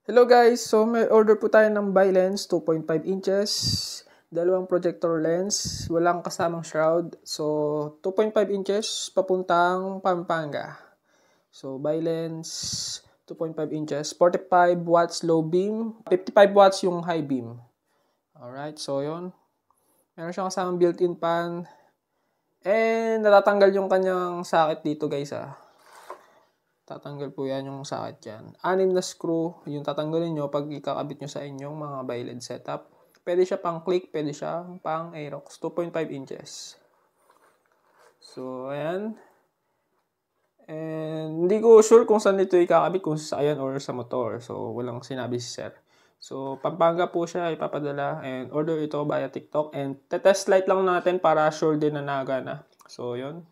Hello guys! So may order po tayo ng ByLens 2.5 inches, dalawang projector lens, walang kasamang shroud. So 2.5 inches papuntang Pampanga. So ByLens 2.5 inches, 45 watts low beam, 55 watts yung high beam. Alright, so yun. Meron siyang kasamang built-in pan. And natatanggal yung kanyang socket dito guys Tatanggal po yan yung socket dyan. 6 na screw, yung tatanggalin nyo pag ikakabit nyo sa inyong mga ByLens setup. Pwede siya pang click, pwede siya pang Aerox, 2.5 inches. So, ayan. And hindi ko sure kung saan ito ikakabit, kung sa ayan or sa motor. So, walang sinabi si sir. So, Pampanga po siya ipapadala and order ito via TikTok. And test light lang natin para sure din na nagana. So, yun.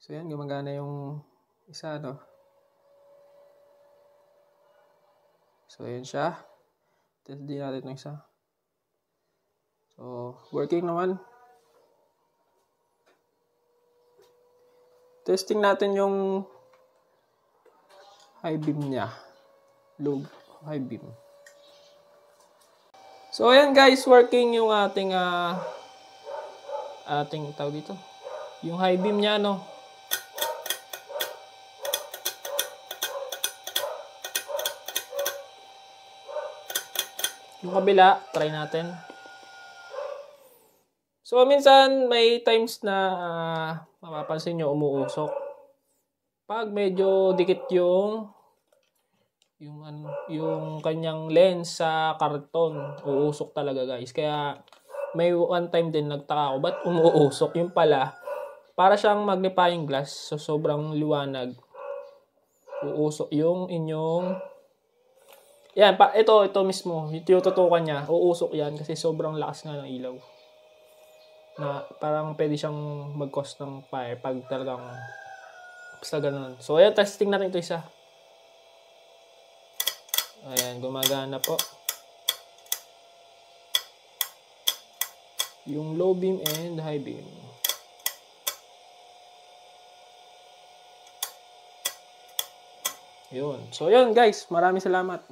So, yan, gumagana yung isa, no? So, yan siya. Test din natin yung isa. So, working naman. Testing natin yung high beam niya. Low high beam. So, ayan guys, working yung ating tawag dito. Yung high beam niya, no? Yung kabila, try natin. So, minsan may times na mapapansin nyo umuusok. Pag medyo dikit yung kanyang lens sa karton, uusok talaga guys. Kaya may one time din nagtaka ako, ba't umuusok? Yung pala, para siyang magnifying glass, so sobrang liwanag. Uusok yung inyong yan, ito mismo, yung tinututukan niya, uusok yan kasi sobrang lakas nga ng ilaw. Na parang pwede siyang mag-cause ng fire pag talagang basta ganun. So, ayan, testing natin ito isa. Ayan, gumagana po. Yung low beam and high beam. Yun. So, yun guys, maraming salamat.